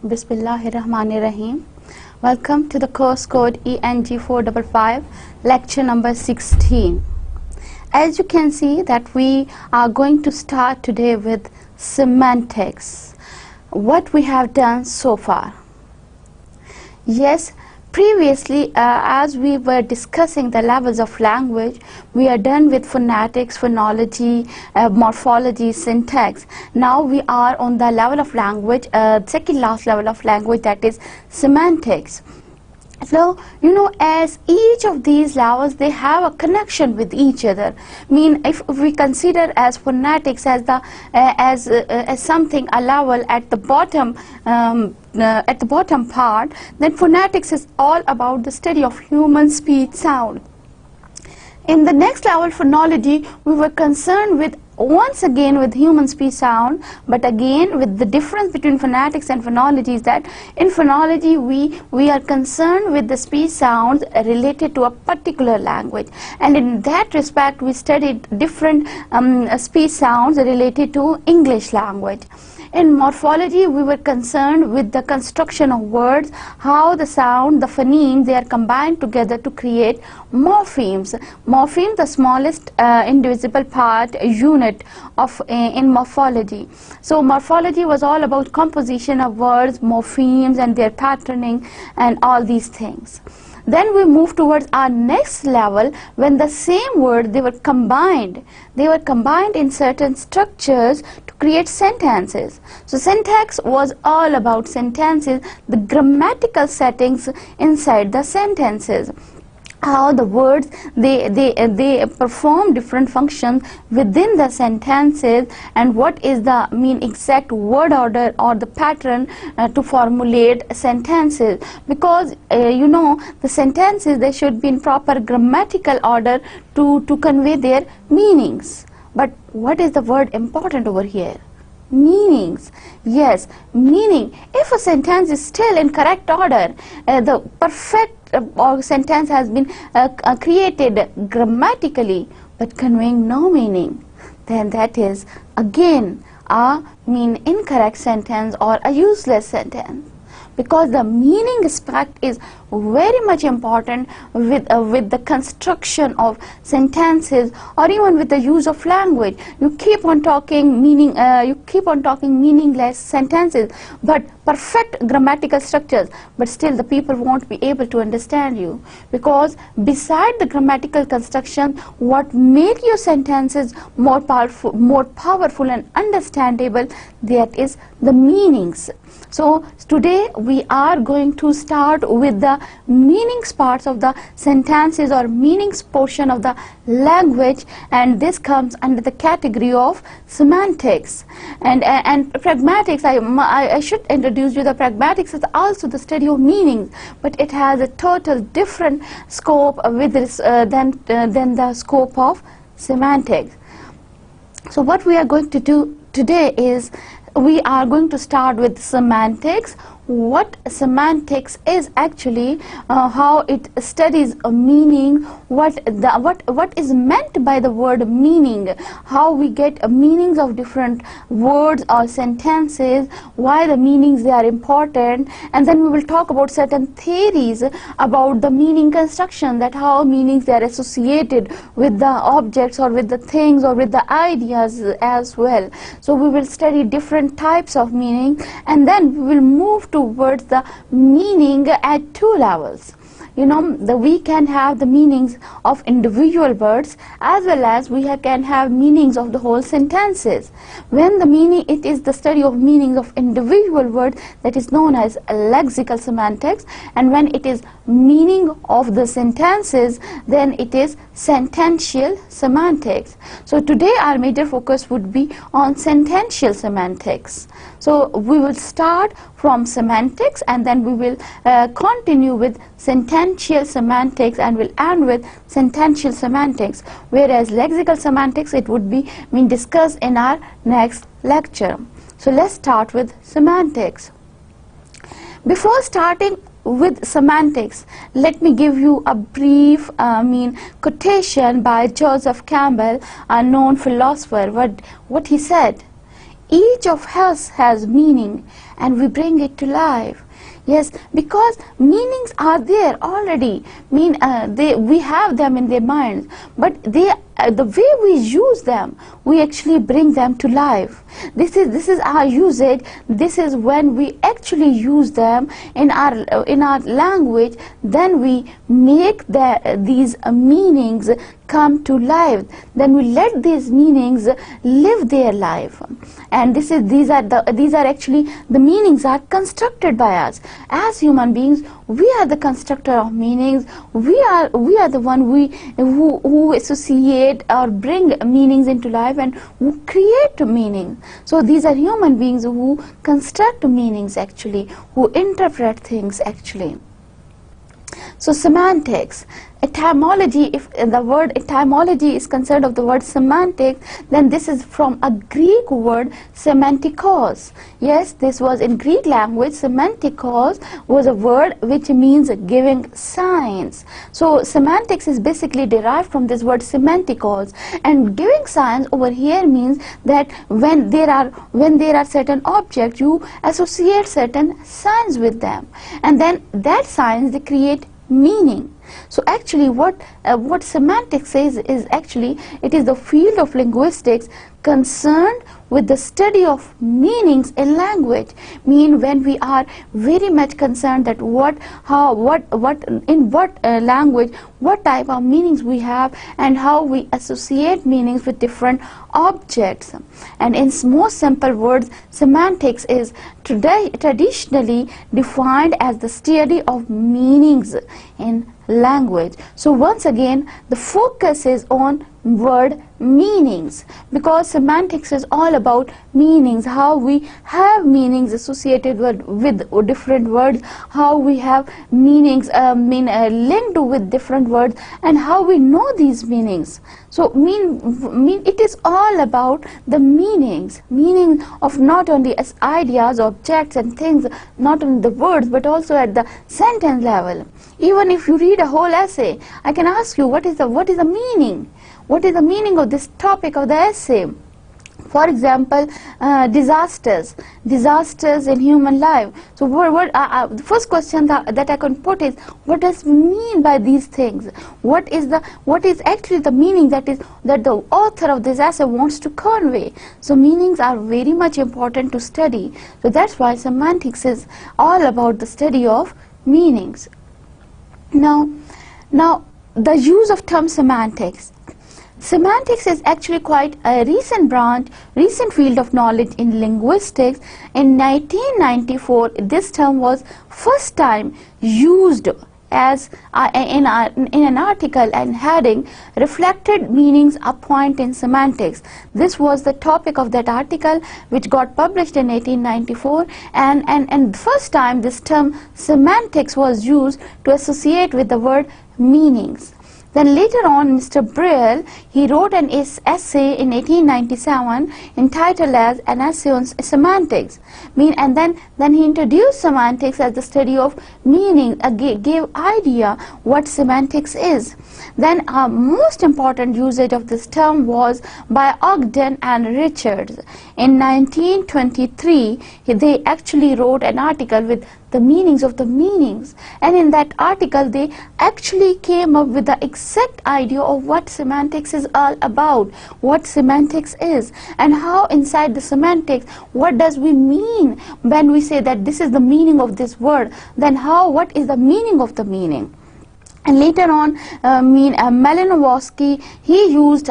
Bismillahirrahmanirrahim. Welcome to the course code Eng455 lecture number 16. As you can see that we are going to start today with semantics. What we have done so far. Yes, previously as we were discussing the levels of language, we are done with phonetics, phonology, morphology, syntax. Now we are on the level of language, second last level of language, that is semantics. So, you know, as each of these levels, they have a connection with each other. I mean, if we consider as phonetics as the as something, a level at the bottom part, then phonetics is all about the study of human speech sound. In the next level, phonology, we were concerned with once again with human speech sound, but again with the difference between phonetics and phonology is that in phonology we are concerned with the speech sounds related to a particular language, and in that respect we studied different speech sounds related to English language. In morphology, we were concerned with the construction of words, how the sound, the phonemes, they are combined together to create morphemes. Morpheme, the smallest indivisible part, unit of in morphology. So morphology was all about composition of words, morphemes, and their patterning, and all these things. Then we move towards our next level when the same word, they were combined in certain structures to create sentences. So syntax was all about sentences, the grammatical settings inside the sentences, how the words they perform different functions within the sentences, and what is the exact word order or the pattern to formulate sentences, because you know, the sentences, they should be in proper grammatical order to convey their meanings. But what is the word important over here? Meanings. Yes, meaning. If a sentence is still in correct order, the perfect sentence has been created grammatically but conveying no meaning, then that is again a incorrect sentence or a useless sentence, because the meaning aspect is very much important with the construction of sentences, or even with the use of language. You keep on talking meaningless sentences but perfect grammatical structures, but still the people won't be able to understand you, because beside the grammatical construction, what make your sentences more powerful and understandable, that is the meanings. So today we are going to start with the meanings parts of the sentences, or meanings portion of the language, and this comes under the category of semantics. And pragmatics, I should introduce you, the pragmatics is also the study of meanings, but it has a total different scope with this than the scope of semantics. So what we are going to do today is we are going to start with semantics. What semantics is actually, how it studies a meaning, what is meant by the word meaning, how we get meanings of different words or sentences, why the meanings they are important, and then we will talk about certain theories about the meaning construction, that how meanings they are associated with the objects or with the things or with the ideas as well. So we will study different types of meaning, and then we will move towards the meaning at two levels. You know, we can have the meanings of individual words as well as we can have meanings of the whole sentences. When the meaning, it is the study of meanings of individual words, that is known as lexical semantics, and when it is meaning of the sentences, then it is sentential semantics. So today our major focus would be on sentential semantics. So we will start from semantics, and then we will continue with sentential semantics, and will end with sentential semantics, whereas lexical semantics, it would be discussed in our next lecture. So let's start with semantics. Before starting with semantics, let me give you a brief quotation by Joseph Campbell, a known philosopher. What he said: each of us has meaning and we bring it to life. Yes, because meanings are there already. We have them in their minds, but the way we use them, we actually bring them to life. This is our usage. This is when we actually use them in our language. Then we make these meanings come to life. Then we let these meanings live their life. And these are actually the meanings are constructed by us. As human beings, we are the constructor of meanings. We are the one who associate or bring meanings into life and who create meaning. So these are human beings who construct meanings actually, who interpret things actually. So semantics, etymology, if the word etymology is concerned of the word semantics, then this is from a Greek word semantikos. Yes, this was in Greek language. Semantikos was a word which means giving signs. So semantics is basically derived from this word semantikos, and giving signs over here means that when there are certain objects, you associate certain signs with them, and then that signs they create meaning. So actually what semantics is actually, it is the field of linguistics concerned with the study of meanings in language. When we are very much concerned that in what language, what type of meanings we have, and how we associate meanings with different objects. And in most simple words, semantics is traditionally defined as the study of meanings in language. So once again, the focus is on word meanings, because semantics is all about meanings, how we have meanings associated with different words, how we have meanings linked with different words, and how we know these meanings. So it is all about the meaning of not only as ideas, objects and things, not only the words, but also at the sentence level. Even if you read a whole essay, I can ask you, what is the meaning? What is the meaning of this topic of the essay? For example, disasters in human life. So the first question that I can put is, what does mean by these things? What is actually the meaning that the author of this essay wants to convey? So meanings are very much important to study. So that's why semantics is all about the study of meanings. Now the use of term semantics. Semantics is actually quite a recent field of knowledge in linguistics. In 1994, this term was first time used as in an article and heading, reflected meanings a point in semantics. This was the topic of that article, which got published in 1894, and first time this term semantics was used to associate with the word meanings. Then later on, Mr. Brill, he wrote an essay in 1897 entitled as An Essay on Semantics. And then he introduced semantics as the study of meaning, gave idea what semantics is. Then most important usage of this term was by Ogden and Richards. In 1923, they actually wrote an article with the meanings of the meanings, and in that article they actually came up with the exact idea of what semantics is all about, what semantics is, and how inside the semantics, what does we mean when we say that this is the meaning of this word, then what is the meaning of the meaning. And later on, Malinowski, he used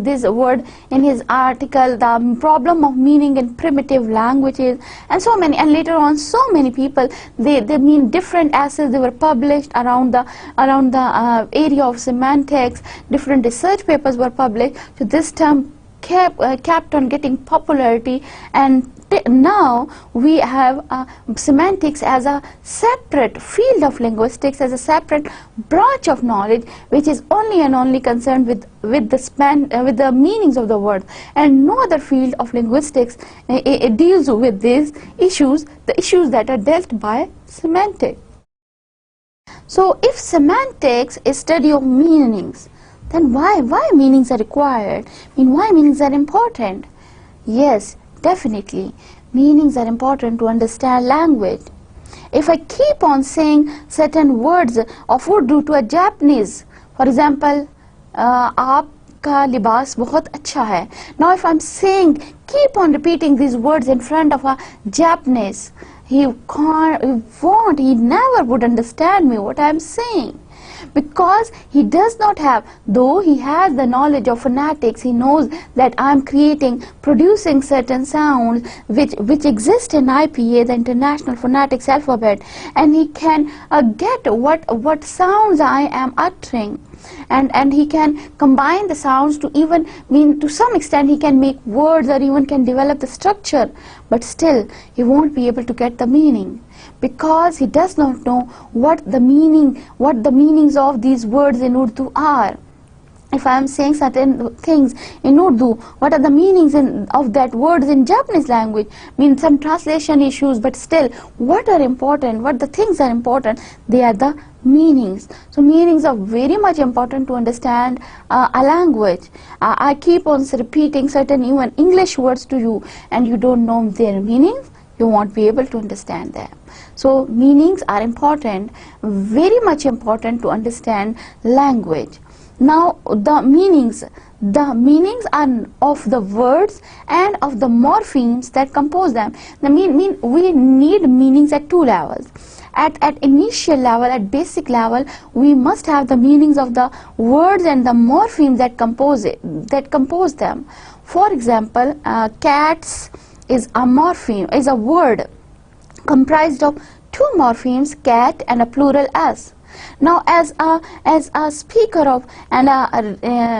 this word in his article, The Problem of Meaning in Primitive Languages, and so many. And later on, so many people, they mean different essays, they were published around the area of semantics. Different research papers were published. So this term kept on getting popularity, and now we have semantics as a separate field of linguistics, as a separate branch of knowledge, which is only and only concerned with the meanings of the word, and no other field of linguistics it deals with these issues, the issues that are dealt by semantics. So if semantics is study of meanings, then why meanings are required? Why meanings are important? Yes, definitely. Meanings are important to understand language. If I keep on saying certain words of Urdu to a Japanese, for example, आपका लिबास बहुत अच्छा है. Now if I'm saying, keep on repeating these words in front of a Japanese, he never would understand me what I'm saying. Because he does not have, though he has the knowledge of phonetics, he knows that I am producing certain sounds which exist in IPA, the International Phonetics Alphabet, and he can get what sounds I am uttering. And he can combine the sounds to even mean, to some extent he can make words or even can develop the structure, but still he won't be able to get the meaning, because he does not know what the meanings of these words in Urdu are. If I am saying certain things in Urdu, what are the meanings of that words in Japanese language? Means some translation issues, but still, what are important, what the things are important, they are the meanings. So meanings are very much important to understand a language. I keep on repeating certain even English words to you, and you don't know their meanings, you won't be able to understand them. So meanings are important, very much important to understand language. Now the meanings are of the words and of the morphemes that compose them. We need meanings at two levels. At initial level, at basic level, we must have the meanings of the words and the morphemes that compose them. For example, cats is a morpheme, is a word comprised of two morphemes, cat and a plural s. Now, as a speaker of and a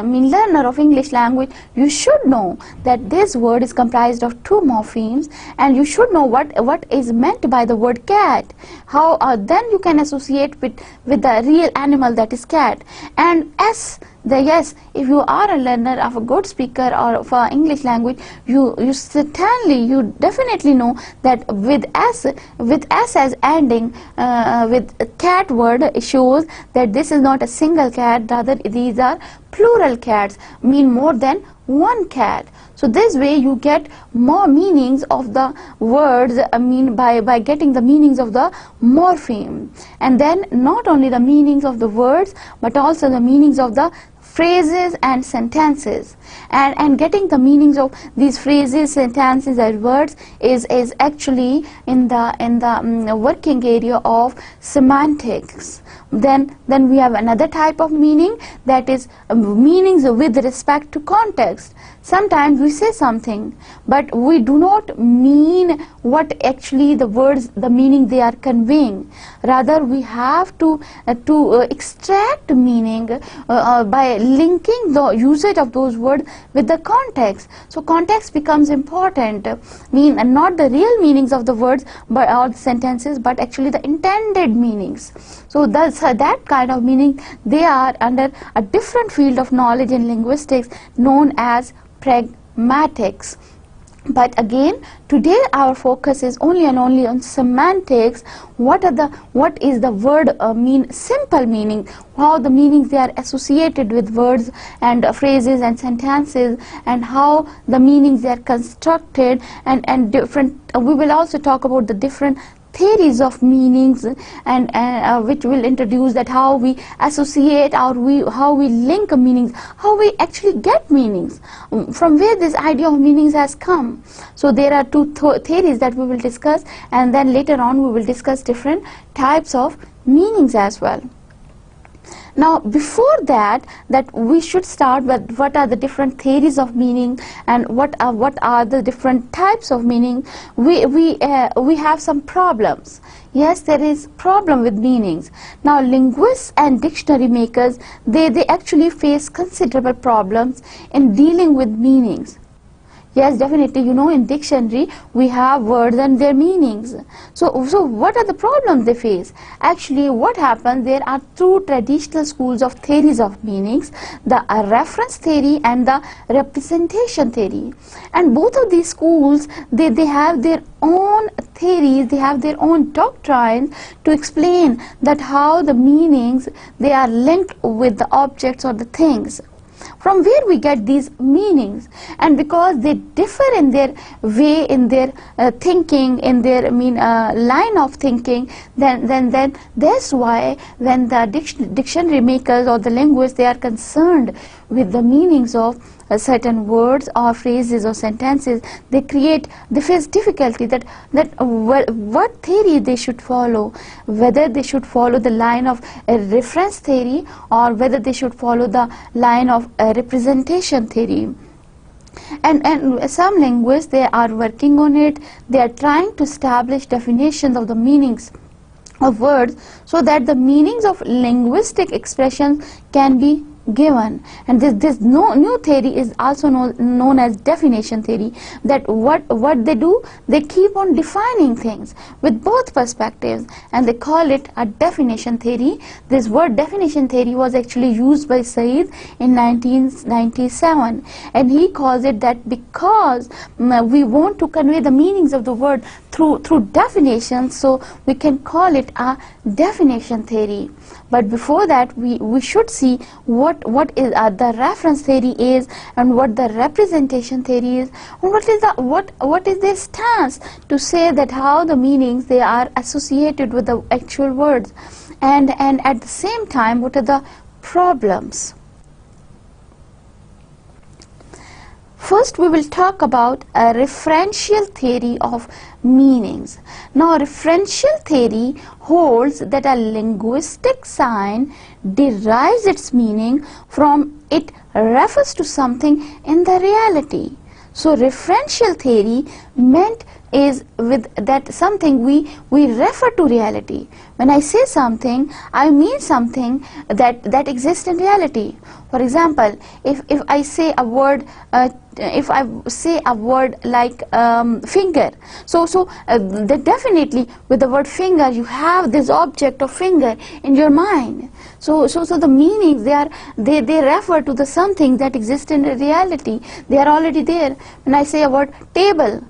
learner of English language, you should know that this word is comprised of two morphemes, and you should know what is meant by the word cat. How then you can associate with the real animal, that is cat. And s, yes, if you are a learner of a good speaker or of English language, you definitely know that with s as ending with cat word shows that this is not a single cat, rather these are plural cats, mean more than one cat. So this way you get more meanings of the words, by getting the meanings of the morpheme. And then not only the meanings of the words, but also the meanings of the phrases and sentences, and getting the meanings of these phrases, sentences and words is actually in the working area of semantics. Then we have another type of meaning, that is meanings with respect to context. Sometimes we say something, but we do not mean what actually the words, the meaning they are conveying. Rather, we have to extract meaning by linking the usage of those words with the context. So context becomes important, and not the real meanings of the words or the sentences, but actually the intended meanings. So that kind of meaning, they are under a different field of knowledge in linguistics known as pragmatics. But again, today our focus is only on semantics. What is the word simple meaning, how the meanings they are associated with words and phrases and sentences, and how the meanings they are constructed, and different. We will also talk about the different theories of meanings, and which will introduce that how we associate, or how we link meanings, how we actually get meanings, from where this idea of meanings has come. So there are two theories that we will discuss, and then later on we will discuss different types of meanings as well. Now, before that we should start with what are the different theories of meaning, and what are the different types of meaning. We have some problems. Yes, there is problem with meanings. Now, linguists and dictionary makers, they actually face considerable problems in dealing with meanings. Yes, definitely, in dictionary we have words and their meanings. So what are the problems they face? Actually, what happens, there are two traditional schools of theories of meanings, the reference theory and the representation theory. And both of these schools, they have their own theories, they have their own doctrines to explain that how the meanings, they are linked with the objects or the things. from where we get these meanings. And because they differ in their way, in their thinking, in their line of thinking, then that's why when the dictionary makers or the linguists, they are concerned with the meanings of certain words or phrases or sentences, they face difficulty that what theory they should follow, whether they should follow the line of a reference theory or whether they should follow the line of a representation theory. And some linguists, they are working on it. They are trying to establish definitions of the meanings of words so that the meanings of linguistic expressions can be given. And this new theory is also known as definition theory, that what they do, they keep on defining things with both perspectives, and they call it a definition theory. This word definition theory was actually used by Said in 1997, and he calls it that because we want to convey the meanings of the word through definitions, so we can call it a definition theory. But before that, we should see what is the reference theory is, and what the representation theory is, and what is their stance to say that how the meanings they are associated with the actual words, and at the same time what are the problems. First, we will talk about a referential theory of meanings. Now, referential theory holds that a linguistic sign derives its meaning from it refers to something in the reality. So, referential theory meant is with that something we refer to reality. When I say something, I mean something that exists in reality. For example, if I say a word, if I say a word like finger, so that definitely with the word finger you have this object of finger in your mind. So the meanings they refer to the something that exists in reality. They are already there. When I say a word table,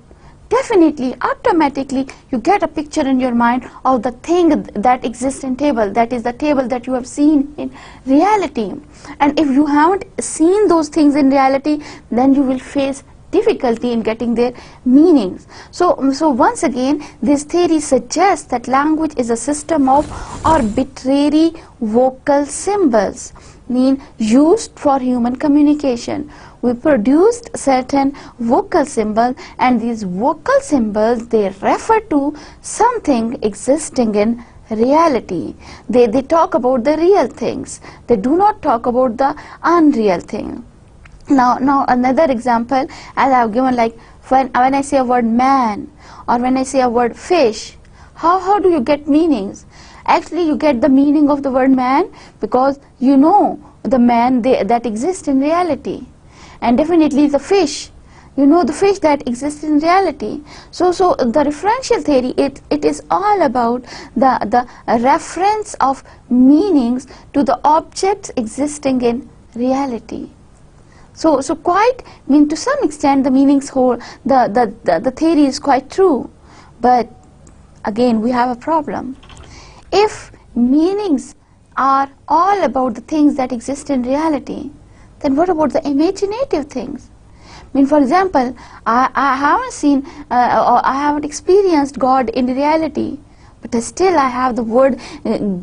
definitely, automatically, you get a picture in your mind of the thing that exists in table. That is the table that you have seen in reality. And if you haven't seen those things in reality, then you will face difficulty in getting their meanings. So once again, this theory suggests that language is a system of arbitrary vocal symbols, used for human communication. We produced certain vocal symbols, and these vocal symbols, they refer to something existing in reality. They talk about the real things. They do not talk about the unreal thing. Now another example as I have given, like when I say a word man or when I say a word fish, how do you get meanings? Actually, you get the meaning of the word man because you know the man that exists in reality. And definitely the fish, you know the fish that exists in reality. So the referential theory, it is all about the reference of meanings to the objects existing in reality. So quite, to some extent the meanings hold, the theory is quite true. But again, we have a problem. If meanings are all about the things that exist in reality, then what about the imaginative things? For example, I haven't seen or I haven't experienced God in reality, but still I have the word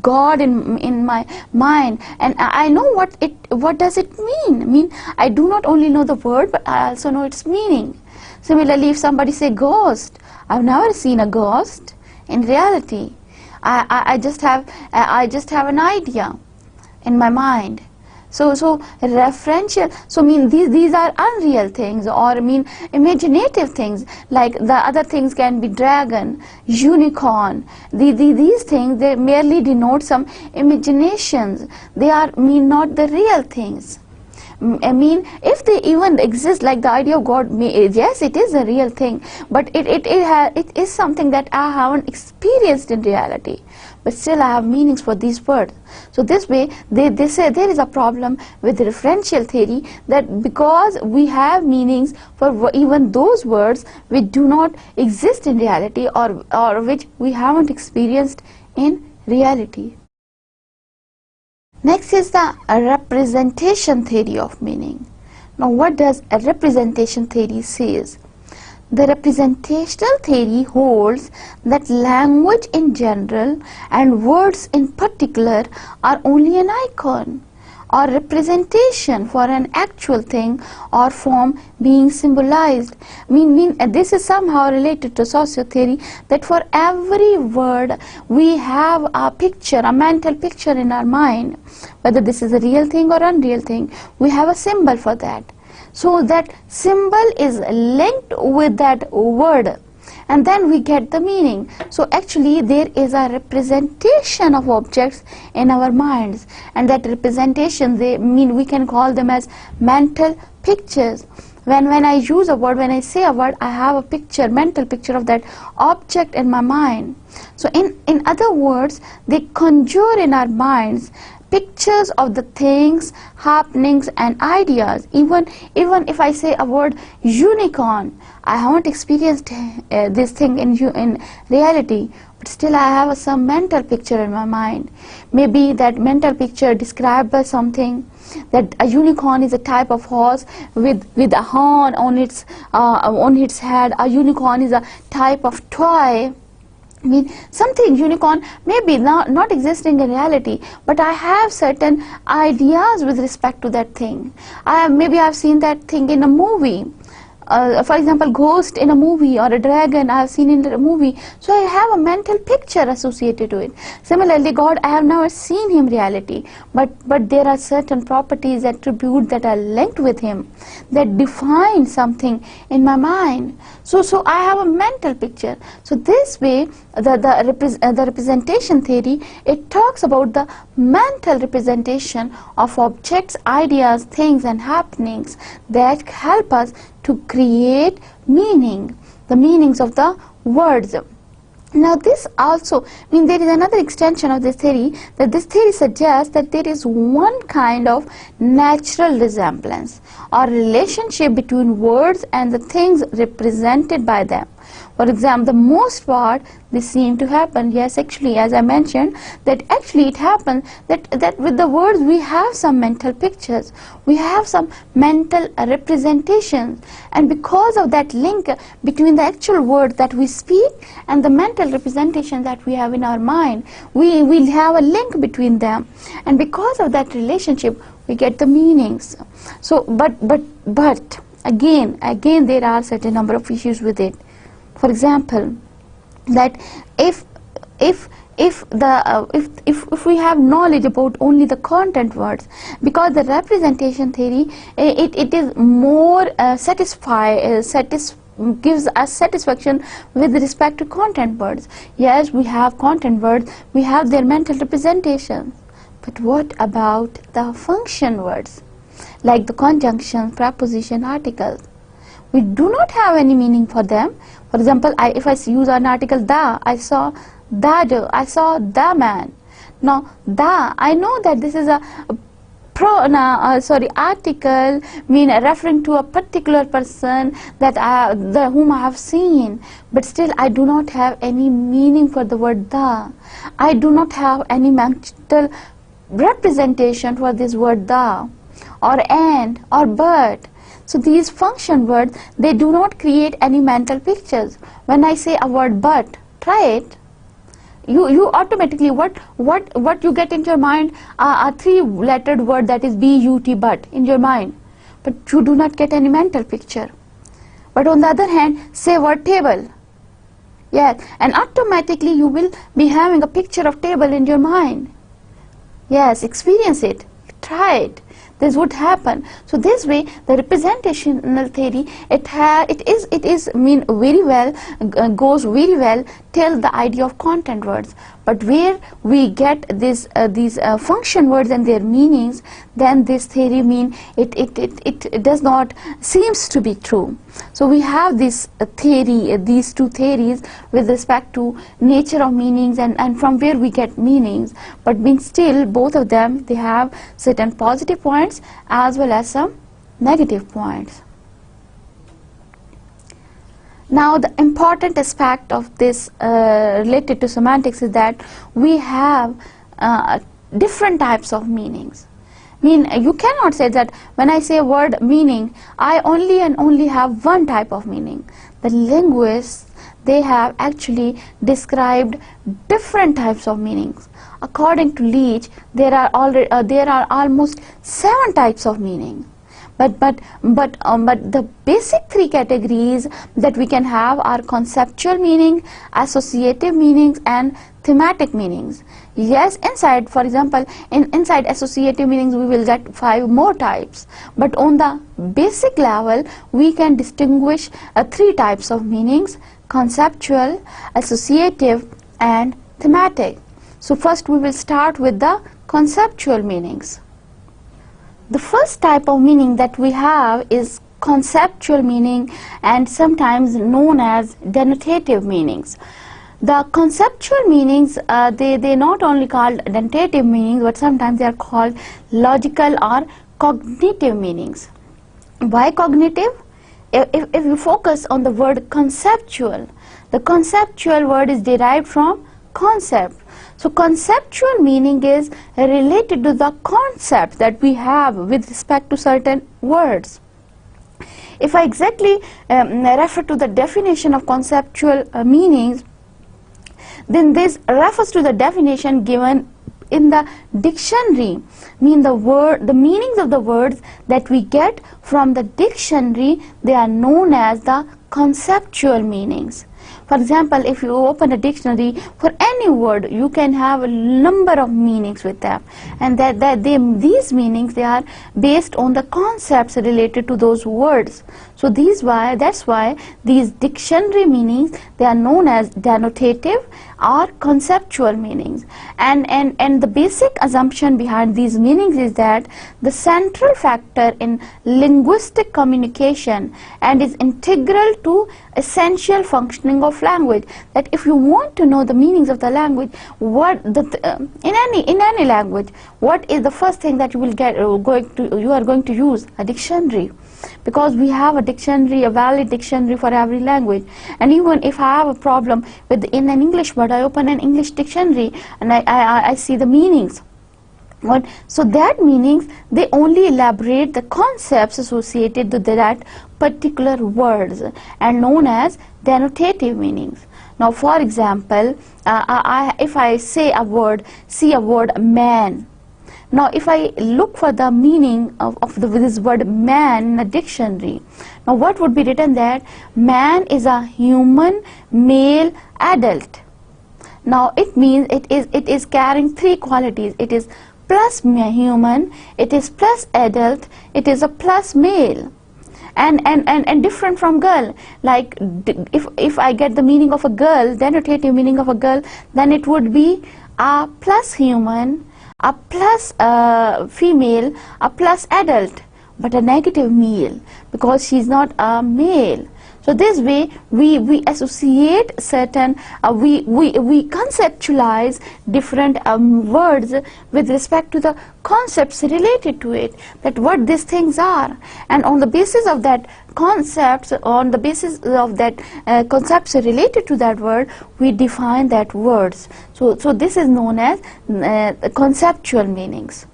God in my mind, and I know what does it mean. I do not only know the word, but I also know its meaning. Similarly, if somebody say ghost, I've never seen a ghost in reality. I just have an idea in my mind. So referential, these are unreal things, or imaginative things, like the other things can be dragon, unicorn. These things, they merely denote some imaginations. They are not the real things. If they even exist, like the idea of God, yes, it is a real thing, but it is something that I haven't experienced in reality, but still I have meanings for these words. So this way, they say there is a problem with the referential theory, that because we have meanings for even those words which do not exist in reality, or which we haven't experienced in reality. Next is the representation theory of meaning. Now what does a representation theory says? The representational theory holds that language in general and words in particular are only an icon or representation for an actual thing or form being symbolized. This is somehow related to sociotheory, that for every word we have a picture, a mental picture in our mind. Whether this is a real thing or unreal thing, we have a symbol for that. So that symbol is linked with that word, and then we get the meaning. So actually there is a representation of objects in our minds, and that representation, we can call them as mental pictures. When I use a word, when I say a word, I have a picture, mental picture of that object in my mind. So in other words, they conjure in our minds pictures of the things, happenings and ideas. Even if I say a word unicorn, I haven't experienced this thing in reality, but still I have some mental picture in my mind. Maybe that mental picture describes something, that a unicorn is a type of horse with a horn on its head. A unicorn is a type of toy. Something unicorn maybe not existing in reality, but I have certain ideas with respect to that thing. Maybe I've seen that thing in a movie. For example, ghost in a movie or a dragon I have seen in a movie, so I have a mental picture associated to it. Similarly, God, I have never seen him reality, but there are certain properties, attributes that are linked with him, that define something in my mind. So I have a mental picture. So this way, the representation theory, it talks about the mental representation of objects, ideas, things and happenings that help us to create meaning, the meanings of the words. Now this also, there is another extension of this theory, that this theory suggests that there is one kind of natural resemblance or relationship between words and the things represented by them. For example, the most part, this seemed to happen. Yes, actually, as I mentioned, that actually it happens that with the words we have some mental pictures, we have some mental representations, and because of that link between the actual words that we speak and the mental representation that we have in our mind, we will have a link between them, and because of that relationship, we get the meanings. So, but again, there are certain number of issues with it. For example, that if we have knowledge about only the content words, because the representation theory, it is more gives us satisfaction with respect to content words. Yes, we have content words, we have their mental representation, but what about the function words, like the conjunction, preposition, articles? We do not have any meaning for them. For example, if I use an article the, I saw the man. Now the, I know that this is a article, referring to a particular person whom I have seen, but still I do not have any meaning for the word the. I do not have any mental representation for this word the, or and, or but. So these function words, they do not create any mental pictures. When I say a word but, try it. You automatically, what you get into your mind, a three-lettered word, that is but, but, in your mind. But you do not get any mental picture. But on the other hand, say word table. Yes, and automatically you will be having a picture of table in your mind. Yes, experience it. Try it. This would happen. So this way, the representational theory, goes very well till the idea of content words. But where we get these function words and their meanings, then this theory it does not seems to be true. So we have this theory, these two theories with respect to nature of meanings and from where we get meanings. But still, both of them, they have certain positive points as well as some negative points. Now the important aspect of this related to semantics is that we have different types of meanings. You cannot say that when I say word meaning, I only and only have one type of meaning. The linguists, they have actually described different types of meanings. According to Leach, there are almost 7 types of meaning. But the basic 3 categories that we can have are conceptual meaning, associative meanings, and thematic meanings. Yes, inside, for example, inside associative meanings we will get 5 more types, but on the basic level we can distinguish 3 types of meanings: conceptual, associative, and thematic. So first we will start with the conceptual meanings. The first type of meaning that we have is conceptual meaning, and sometimes known as denotative meanings. The conceptual meanings, they not only called denotative meanings, but sometimes they are called logical or cognitive meanings. Why cognitive? If we focus on the word conceptual, the conceptual word is derived from concept. So conceptual meaning is related to the concept that we have with respect to certain words. If I exactly refer to the definition of conceptual meanings, then this refers to the definition given in the dictionary. The meanings of the words that we get from the dictionary, they are known as the conceptual meanings. For example, if you open a dictionary for any word, you can have a number of meanings with them, and these meanings, they are based on the concepts related to those words. So that's why these dictionary meanings, they are known as denotative or conceptual meanings. And the basic assumption behind these meanings is that the central factor in linguistic communication and is integral to essential functioning of language, that if you want to know the meanings of the language, in any language, what is the first thing that you are going to use? A dictionary. Because we have a dictionary, a valid dictionary for every language. And even if I have a problem in an English word, I open an English dictionary and I see the meanings. So that meanings, they only elaborate the concepts associated with that particular words and known as denotative meanings. Now, for example, if I see a word man. Now, if I look for the meaning of this word man in a dictionary, now what would be written there? Man is a human male adult. Now it means it is carrying 3 qualities. It is plus human, it is plus adult, it is a plus male. And different from girl. Like if I get the meaning of a girl, denotative meaning of a girl, then it would be a plus human, a plus female, a plus adult, but a negative male, because she is not a male. So this way we associate certain, we conceptualize different words with respect to the concepts related to it, that what these things are, and on the basis of that concepts, on the basis of that concepts related to that word, we define that words. So this is known as conceptual meanings.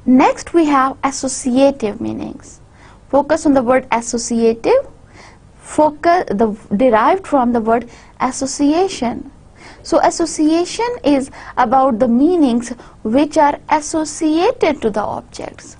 Next we have associative meanings. Focus on the word associative, derived from the word association. So association is about the meanings which are associated to the objects.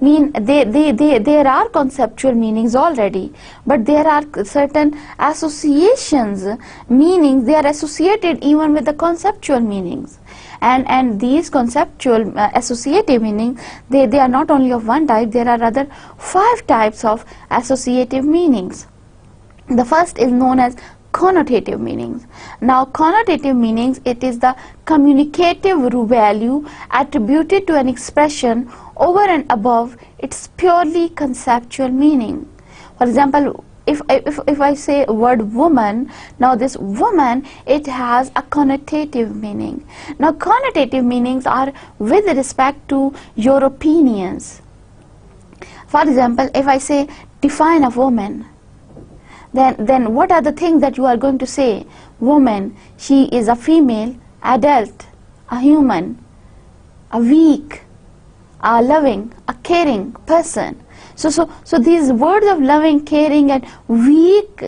There are conceptual meanings already, but there are certain associations, meanings, they are associated even with the conceptual meanings. And these conceptual associative meanings, they are not only of one type, there are other 5 types of associative meanings. The first is known as connotative meanings. Now connotative meanings, it is the communicative value attributed to an expression over and above its purely conceptual meaning. For example, if I say word woman, now this woman, it has a connotative meaning. Now connotative meanings are with respect to your opinions. For example, if I say define a woman, then what are the things that you are going to say? Woman, she is a female adult, a human, a weak, a loving, a caring person. So these words of loving, caring and weak,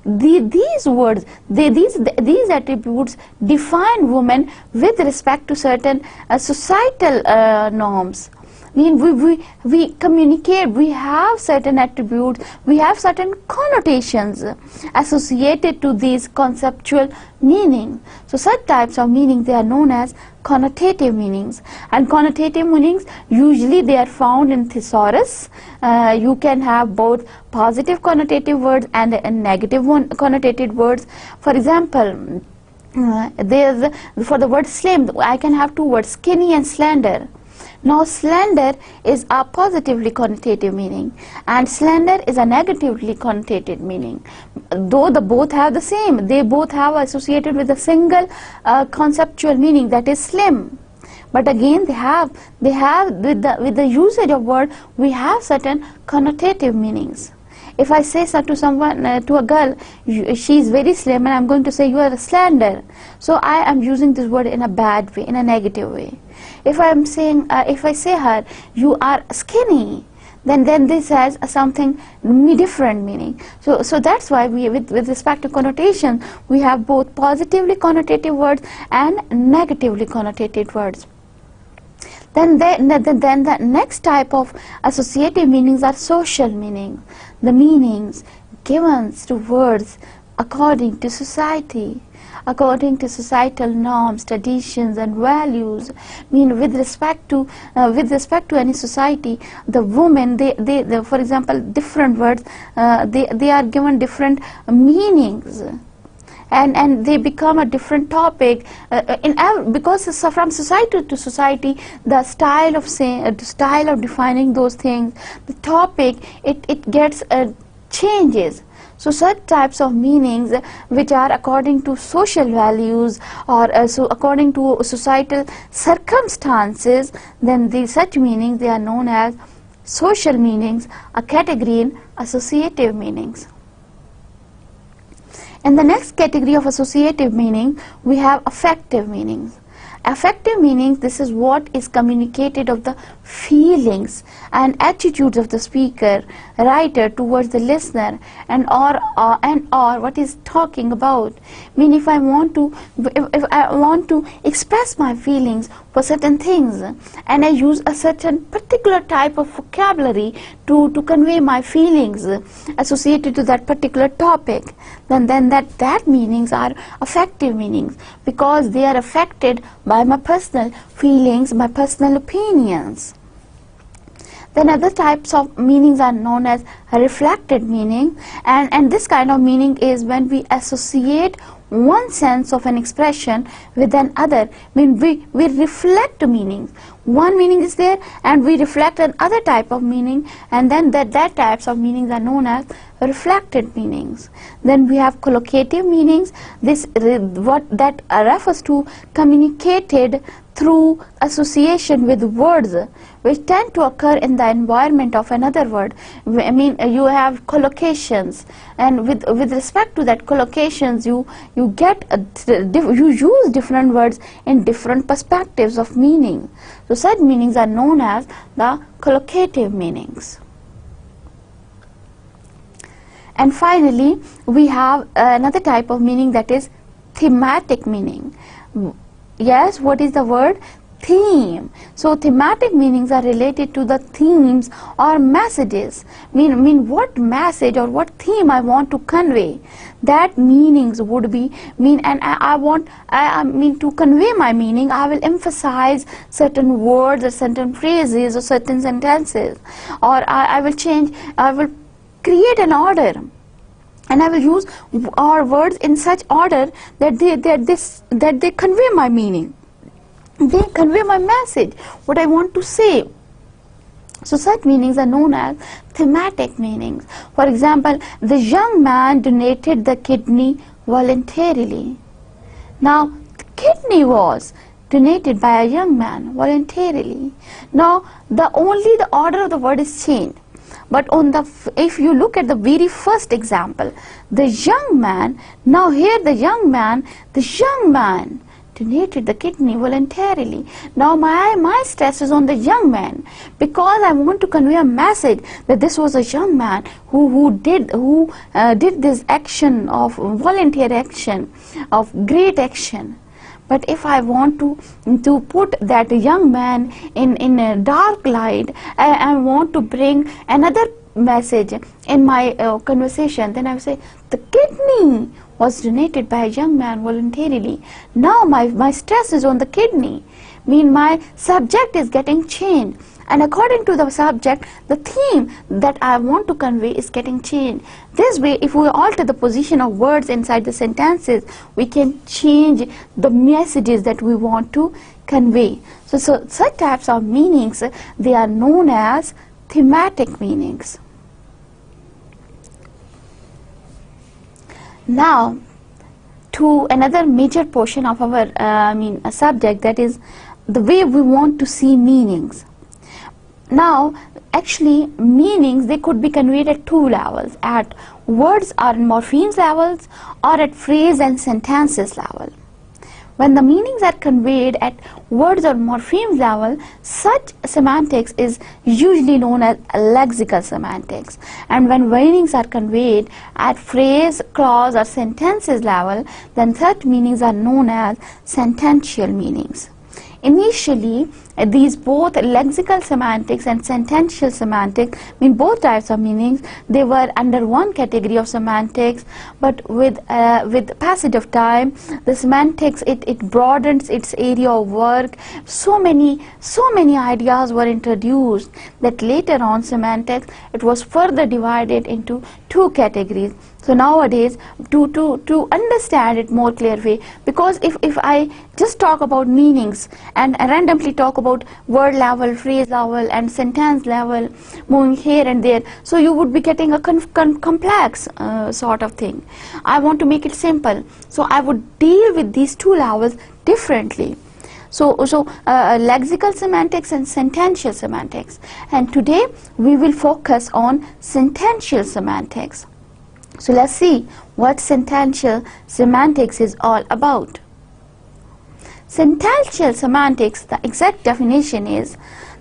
these words, these attributes define women with respect to certain societal norms. I mean, we communicate, we have certain attributes, we have certain connotations associated to these conceptual meaning. So such types of meaning, they are known as connotative meanings. And connotative meanings, usually they are found in thesaurus. You can have both positive connotative words and negative connotative words. For example, for the word slim, I can have two words, skinny and slender. Now slender is a positively connotative meaning and slender is a negatively connotated meaning. Though the both have the same, they both have associated with a single conceptual meaning, that is slim. But again, they have with the usage of word, we have certain connotative meanings. If I say so to someone, to a girl, she is very slim, and I'm going to say you are slender. So I am using this word in a bad way, in a negative way. If I am saying, if I say her, you are skinny, then this has something different meaning. So that's why we, with respect to connotation, we have both positively connotative words and negatively connotated words. Then the next type of associative meanings are social meanings. The meanings given to words according to society, according to societal norms, traditions and values. I mean, with respect to any society, the women, they for example, different words, they are given different meanings. And they become a different topic because from society to society, the style of defining those things, the topic, it gets changes. So such types of meanings which are according to social values or so according to societal circumstances, then such meanings, they are known as social meanings, a category in associative meanings. In the next category of associative meaning, we have affective meanings. Affective meanings, this is what is communicated of the feelings and attitudes of the speaker, writer towards the listener, and or what is talking about. I mean, if I want to express my feelings for certain things, and I use a certain particular type of vocabulary to convey my feelings associated to that particular topic, then that meanings are affective meanings, because they are affected by my personal feelings, my personal opinions. Then other types of meanings are known as reflected meaning, and this kind of meaning is when we associate one sense of an expression with another. I mean, we reflect meanings. One meaning is there and we reflect another type of meaning, and then that types of meanings are known as reflected meanings. Then we have collocative meanings. What that refers to communicated through association with words which tend to occur in the environment of another word. I mean, you have collocations, and with respect to that collocations, you use different words in different perspectives of meaning. So such meanings are known as the collocative meanings. And finally, we have another type of meaning, that is thematic meaning. Yes, what is the word? Theme. So thematic meanings are related to the themes or messages. Mean what message or what theme I want to convey. That meanings would be and I mean to convey my meaning, I will emphasize certain words or certain phrases or certain sentences, or I will create an order, and I will use our words in such order that they convey my meaning. They convey my message, what I want to say. So such meanings are known as thematic meanings. For example, the young man donated the kidney voluntarily. Now, the kidney was donated by a young man voluntarily. Now, only the order of the word is changed. But if you look at the very first example, the young man, now here the young man donated the kidney voluntarily. Now my stress is on the young man, because I want to convey a message that this was a young man who did this action of volunteer action, of great action. But if I want to put that young man in a dark light, I want to bring another message in my conversation, then I will say the kidney was donated by a young man voluntarily. Now my stress is on the kidney, mean my subject is getting changed, and according to the subject, the theme that I want to convey is getting changed. This way, if we alter the position of words inside the sentences, we can change the messages that we want to convey. So such types of meanings, they are known as thematic meanings. Now, to another major portion of our subject, that is the way we want to see meanings. Now, actually, meanings, they could be conveyed at two levels, at words or morphemes levels, or at phrase and sentences level. When the meanings are conveyed at words or morphemes level, such semantics is usually known as lexical semantics. And when meanings are conveyed at phrase, clause or sentences level, then such meanings are known as sentential meanings. Initially, these both lexical semantics and sentential semantics, both types of meanings, they were under one category of semantics, but with passage of time, the semantics, it broadens its area of work. So many ideas were introduced that later on semantics, it was further divided into two categories. So nowadays, to understand it more clear way, because if I just talk about meanings and randomly talk about word level, phrase level and sentence level, moving here and there, so you would be getting a complex sort of thing. I want to make it simple, so I would deal with these two levels differently. So lexical semantics and sentential semantics, and today we will focus on sentential semantics. So let's see what sentential semantics is all about. Sentential semantics, the exact definition is,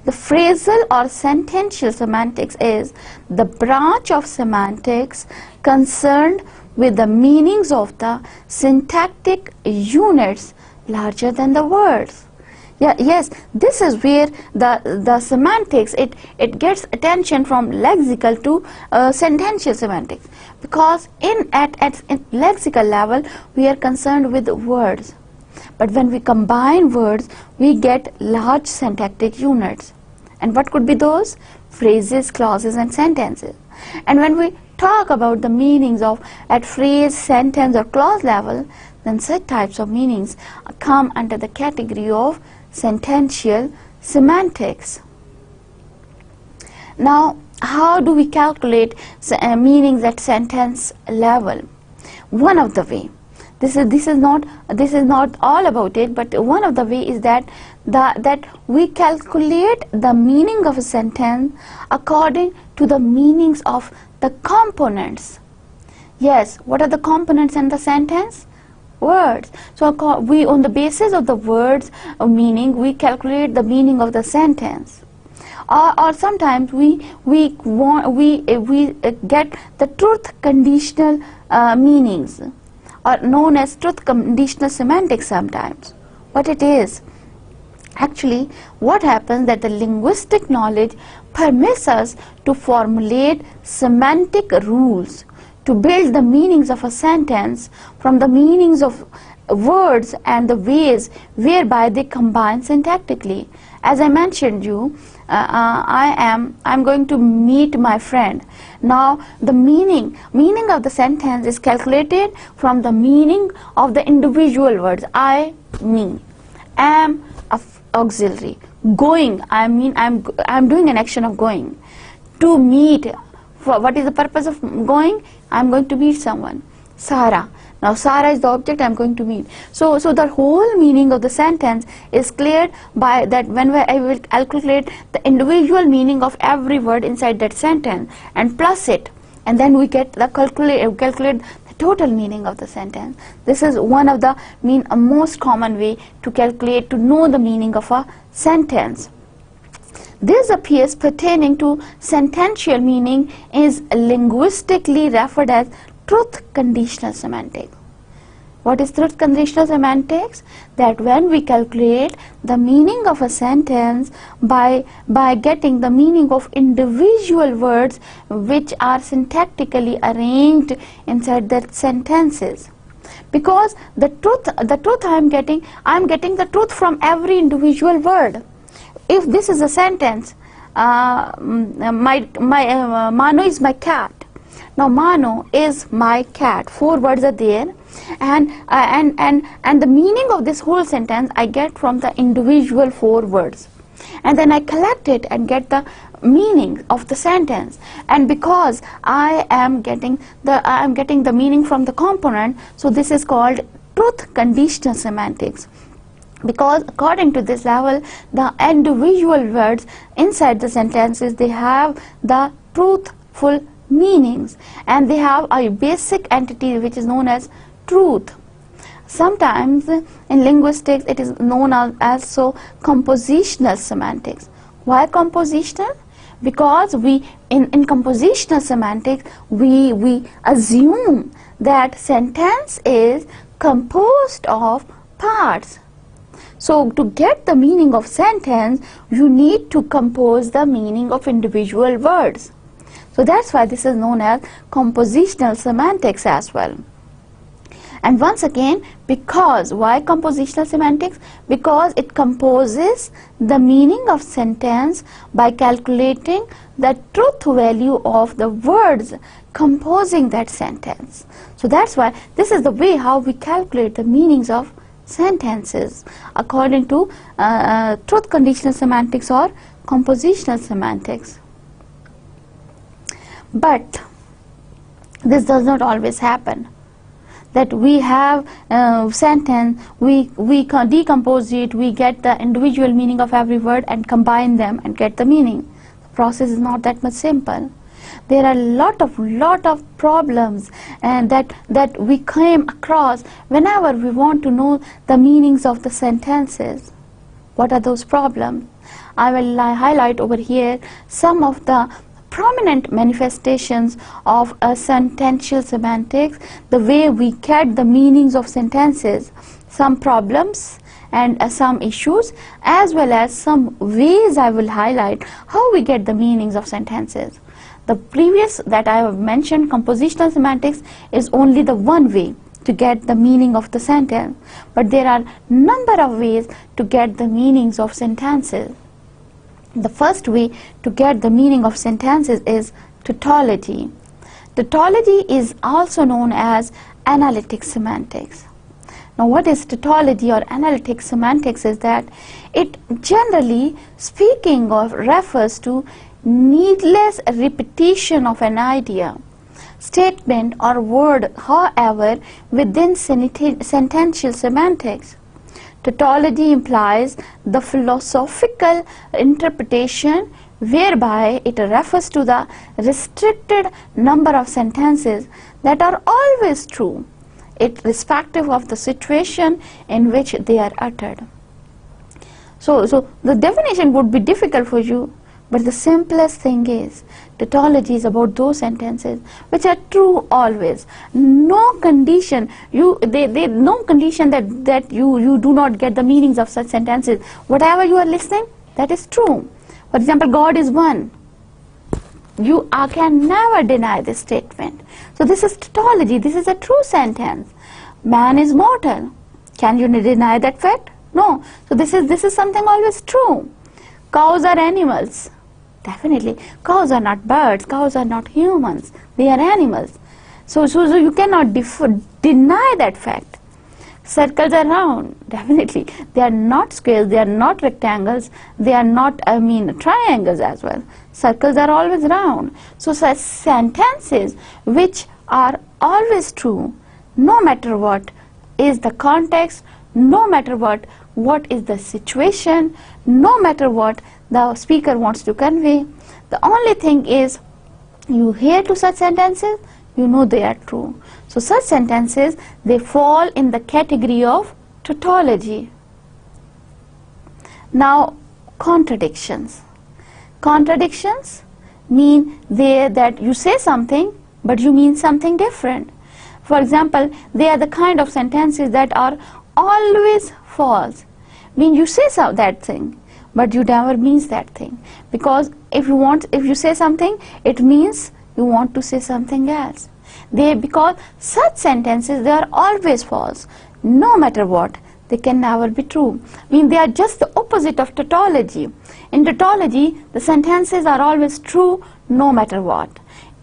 the phrasal or sentential semantics is the branch of semantics concerned with the meanings of the syntactic units larger than the words. Yes, this is where the semantics, it gets attention from lexical to sentential semantics, because at lexical level we are concerned with words, but when we combine words we get large syntactic units. And what could be those? Phrases, clauses and sentences. And when we talk about the meanings of at phrase, sentence or clause level, then such types of meanings come under the category of sentential semantics. Now, how do we calculate meanings at sentence level? One of the way, this is not all about it, but one of the way is that we calculate the meaning of a sentence according to the meanings of the components. Yes, what are the components in the sentence? Words. So we, on the basis of the words meaning, we calculate the meaning of the sentence. Or sometimes we get the truth conditional meanings, or known as truth conditional semantics sometimes. What it is? Actually, what happens that the linguistic knowledge permits us to formulate semantic rules to build the meanings of a sentence from the meanings of words and the ways whereby they combine syntactically. As I mentioned you, I'm going to meet my friend. Now the meaning of the sentence is calculated from the meaning of the individual words. I, me, am auxiliary, going, I'm doing an action of going. To meet, what is the purpose of going? I'm going to meet someone. Sarah. Now Sarah is the object I'm going to meet. So the whole meaning of the sentence is cleared by that when I will calculate the individual meaning of every word inside that sentence and plus it, and then we get the calculate the total meaning of the sentence. This is one of the most common way to calculate, to know the meaning of a sentence. This appears pertaining to sentential meaning is linguistically referred as truth conditional semantics. What is truth conditional semantics? That when we calculate the meaning of a sentence by getting the meaning of individual words which are syntactically arranged inside that sentences. Because the truth I am getting the truth from every individual word. If this is a sentence, Mano is my cat. Now Mano is my cat. 4 words are there, and the meaning of this whole sentence I get from the individual 4 words, and then I collect it and get the meaning of the sentence. And because I am getting the meaning from the component, so this is called truth conditional semantics. Because according to this level, the individual words inside the sentences, they have the truthful meanings, and they have a basic entity which is known as truth. Sometimes in linguistics it is known as also compositional semantics. Why compositional? Because in compositional semantics we assume that sentence is composed of parts. So to get the meaning of sentence, you need to compose the meaning of individual words. So that's why this is known as compositional semantics as well. And once again, because why compositional semantics? Because it composes the meaning of sentence by calculating the truth value of the words composing that sentence. So that's why this is the way how we calculate the meanings of sentences according to truth conditional semantics or compositional semantics. But this does not always happen. That we have sentence, we decompose it, we get the individual meaning of every word and combine them and get the meaning. The process is not that much simple. There are a lot of problems and that we came across whenever we want to know the meanings of the sentences. What are those problems? I will highlight over here some of the prominent manifestations of a sentential semantics, the way we get the meanings of sentences, some problems and some issues, as well as some ways I will highlight how we get the meanings of sentences. The previous that I have mentioned, compositional semantics, is only the one way to get the meaning of the sentence, but there are number of ways to get the meanings of sentences. The first way to get the meaning of sentences is tautology. Tautology is also known as analytic semantics. Now what is tautology or analytic semantics is that it generally speaking of refers to needless repetition of an idea, statement or word, however, within sentential semantics. Tautology implies the philosophical interpretation whereby it refers to the restricted number of sentences that are always true, irrespective of the situation in which they are uttered. So the definition would be difficult for you, but the simplest thing is tautology is about those sentences which are true always. No condition no condition that you do not get the meanings of such sentences. Whatever you are listening, that is true. For example, God is one. You can never deny this statement. So this is tautology. This is a true sentence. Man is mortal. Can you deny that fact? No. So this is something always true. Cows are animals. Definitely. Cows are not birds. Cows are not humans. They are animals. So you cannot deny that fact. Circles are round. Definitely. They are not squares. They are not rectangles. They are not, triangles as well. Circles are always round. So such sentences which are always true, no matter what is the context, no matter what is the situation, no matter what the speaker wants to convey. The only thing is, you hear to such sentences, you know they are true. So such sentences, they fall in the category of tautology. Now, contradictions. Contradictions mean that you say something but you mean something different. For example, they are the kind of sentences that are always false. Mean you say that thing but you never means that thing, because if you say something, it means you want to say something else. Because such sentences, they are always false, no matter what. They can never be true. They are just the opposite of tautology. In tautology, the sentences are always true no matter what.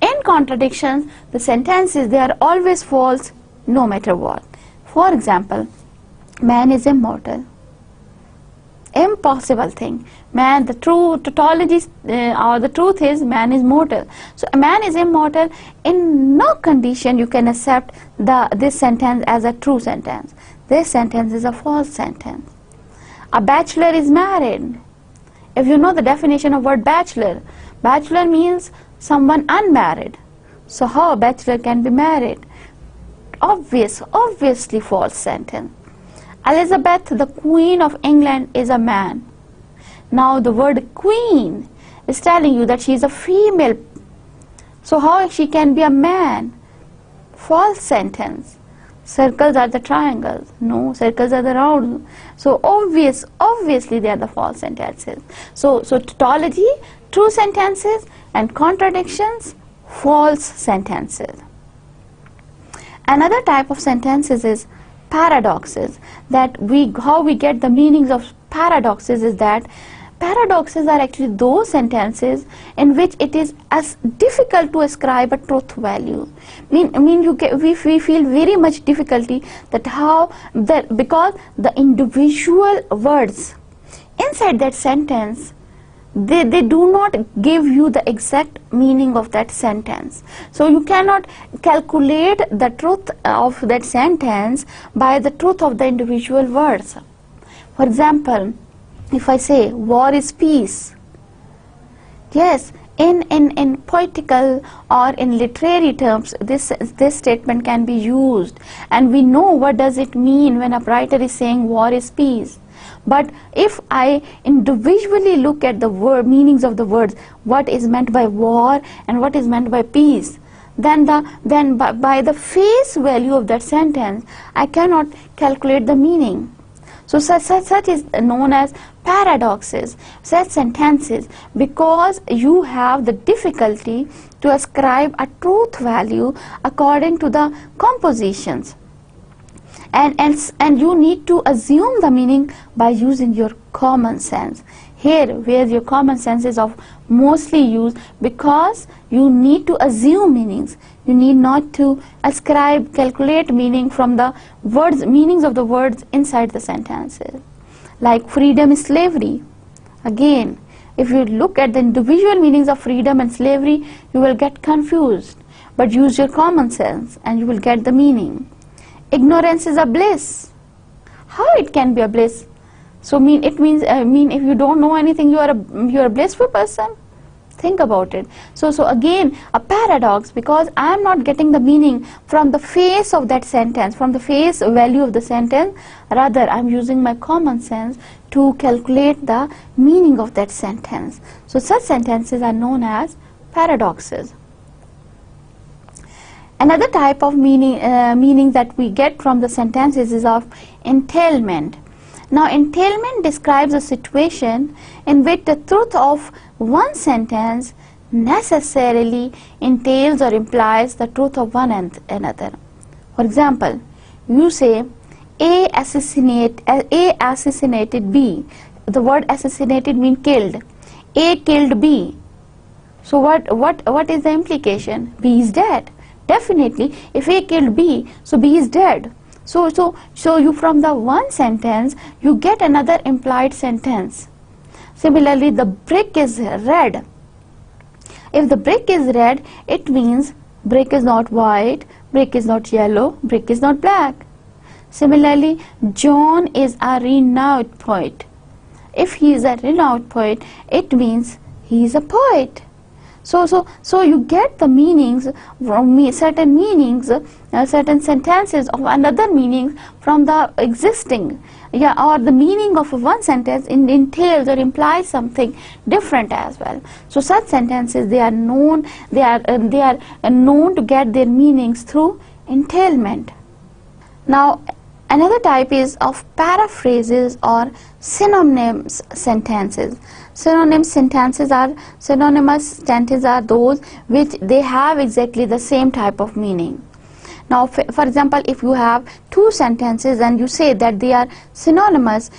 In contradictions, the sentences, they are always false no matter what. For example, man is immortal. Impossible thing. Man, the true tautology or the truth is man is mortal. So a man is immortal. In no condition you can accept this sentence as a true sentence. This sentence is a false sentence. A bachelor is married. If you know the definition of word bachelor, bachelor means someone unmarried. So how a bachelor can be married? Obviously false sentence. Elizabeth, the Queen of England, is a man. Now the word queen is telling you that she is a female. So how she can be a man? False sentence. Circles are the triangles. No, circles are the rounds. So obviously they are the false sentences. So tautology, true sentences, and contradictions, false sentences. Another type of sentences is paradoxes. How we get the meanings of paradoxes is that paradoxes are actually those sentences in which it is as difficult to ascribe a truth value. We feel very much difficulty because the individual words inside that sentence, they do not give you the exact meaning of that sentence. So you cannot calculate the truth of that sentence by the truth of the individual words. For example, if I say war is peace, yes, in poetical or in literary terms, this statement can be used, and we know what does it mean when a writer is saying war is peace. But if I individually look at the meanings of the words, what is meant by war and what is meant by peace, then by the face value of that sentence, I cannot calculate the meaning. So such is known as paradoxes, such sentences, because you have the difficulty to ascribe a truth value according to the compositions. And you need to assume the meaning by using your common sense. Here, where your common sense is of mostly used, because you need to assume meanings. You need not to calculate meaning from the meanings of the words inside the sentences. Like freedom is slavery. Again, if you look at the individual meanings of freedom and slavery, you will get confused. But use your common sense and you will get the meaning. Ignorance is a bliss. How it can be a bliss? So if you don't know anything, you are a blissful person. Think about it. So again, a paradox, because I am not getting the meaning from the face of that sentence, from the face value of the sentence. Rather, I am using my common sense to calculate the meaning of that sentence. So such sentences are known as paradoxes. Another type of meaning that we get from the sentences is of entailment. Now, entailment describes a situation in which the truth of one sentence necessarily entails or implies the truth of one and another. For example, you say A assassinated B. The word assassinated means killed. A killed B. So what is the implication? B is dead. Definitely, if A killed B, so B is dead. So you, from the one sentence, you get another implied sentence. Similarly, the brick is red. If the brick is red, it means brick is not white, brick is not yellow, brick is not black. Similarly, John is a renowned poet. If he is a renowned poet, it means he is a poet. So you get the meanings from certain meanings, certain sentences of another meaning from the existing, or the meaning of one sentence entails or implies something different as well. So such sentences, they are known to get their meanings through entailment. Now another type is of paraphrases or synonymous sentences. Synonymous sentences are those which they have exactly the same type of meaning. Now for example, if you have two sentences and you say that they are synonymous,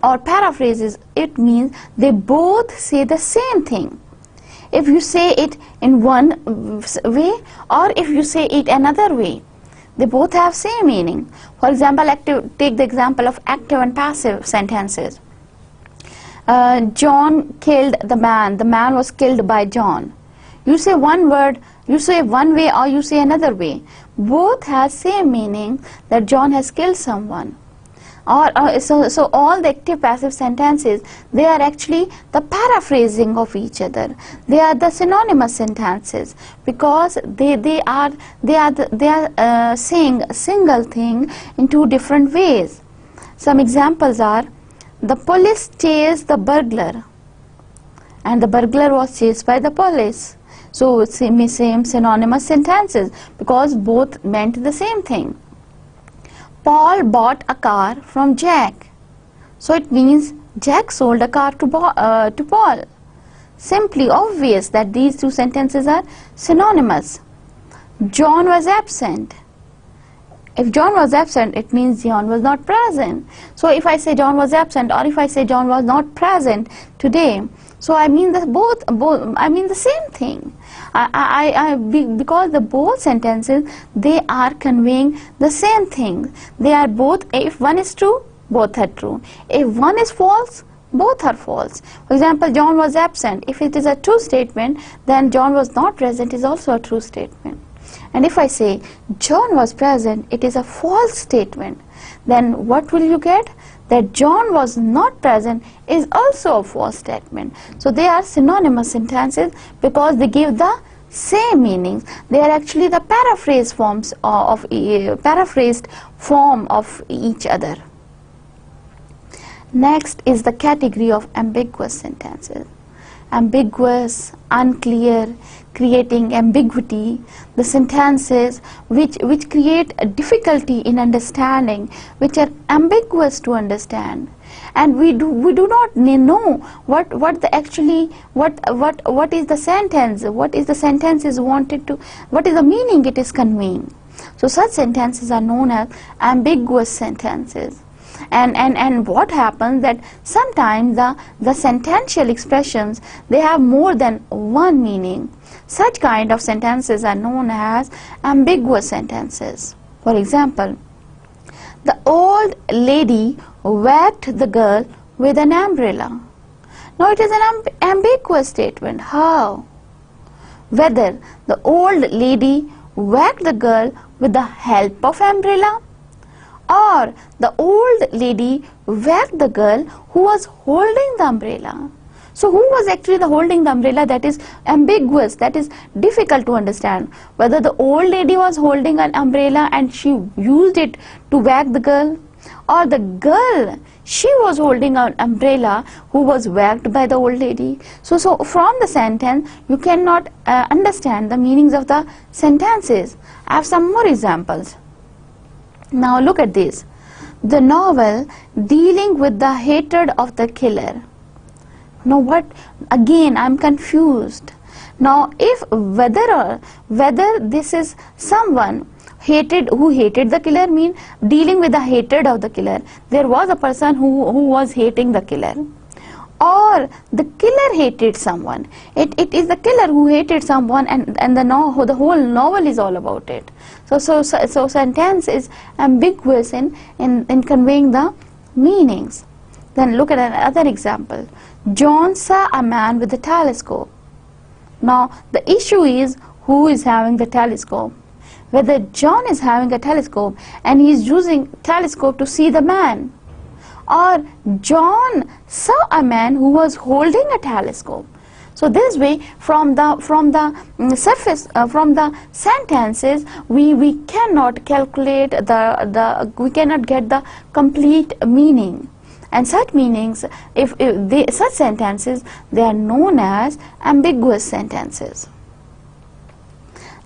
or paraphrases, it means they both say the same thing. If you say it in one way or if you say it another way, they both have same meaning. For example, take the example of active and passive sentences. John killed the man was killed by John. You say one word, you say one way or you say another way, both have same meaning, that John has killed someone. So all the active passive sentences, they are actually the paraphrasing of each other. They are the synonymous sentences because they are saying a single thing in two different ways. Some examples are: the police chased the burglar and the burglar was chased by the police. So same synonymous sentences because both meant the same thing. Paul bought a car from Jack. So it means Jack sold a car to Paul. Simply obvious that these two sentences are synonymous. John was absent. If John was absent, it means John was not present. So if I say John was absent or if I say John was not present today, so I mean both I mean the same thing. Because the both sentences, they are conveying the same thing. They are both, if one is true, both are true. If one is false, both are false. For example, John was absent. If it is a true statement, then John was not present is also a true statement. And if I say John was present, it is a false statement. Then what will you get? That John was not present is also a false statement. So they are synonymous sentences because they give the same meanings. They are actually the paraphrased form of each other. Next is the category of ambiguous sentences. Ambiguous, unclear, creating ambiguity, the sentences which create a difficulty in understanding, which are ambiguous to understand, and we do not know what is the sentence, what is the sentence is wanted to, what is the meaning it is conveying. So such sentences are known as ambiguous sentences. And what happens that sometimes the sentential expressions, they have more than one meaning. Such kind of sentences are known as ambiguous sentences. For example, the old lady whacked the girl with an umbrella. Now it is an ambiguous statement. How? Whether the old lady whacked the girl with the help of umbrella, or the old lady whacked the girl who was holding the umbrella. So who was actually holding the umbrella? That is ambiguous, that is difficult to understand. Whether the old lady was holding an umbrella and she used it to whack the girl, or the girl, she was holding an umbrella who was whacked by the old lady. So from the sentence you cannot understand the meanings of the sentences. I have some more examples. Now look at this. The novel dealing with the hatred of the killer. Now what? Again, I'm confused. Now if whether this is someone who hated the killer, mean dealing with the hatred of the killer. There was a person who was hating the killer, or the killer hated someone. It is the killer who hated someone, and the whole novel is all about it. So sentence is ambiguous in conveying the meanings. Then look at another example. John saw a man with a telescope. Now the issue is who is having the telescope. Whether John is having a telescope and he is using telescope to see the man, or John saw a man who was holding a telescope. So this way, from the surface, from the sentences, we cannot calculate we cannot get the complete meaning. And such meanings, such sentences, they are known as ambiguous sentences.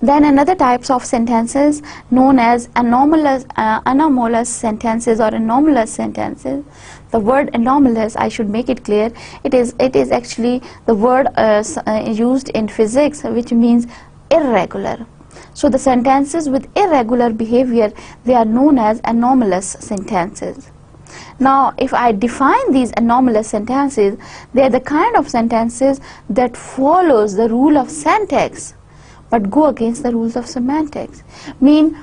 Then another types of sentences known as anomalous sentences or anomalous sentences. The word anomalous, I should make it clear, it is actually the word used in physics, which means irregular. So the sentences with irregular behavior, they are known as anomalous sentences. Now, if I define these anomalous sentences, they are the kind of sentences that follows the rule of syntax but go against the rules of semantics. Mean,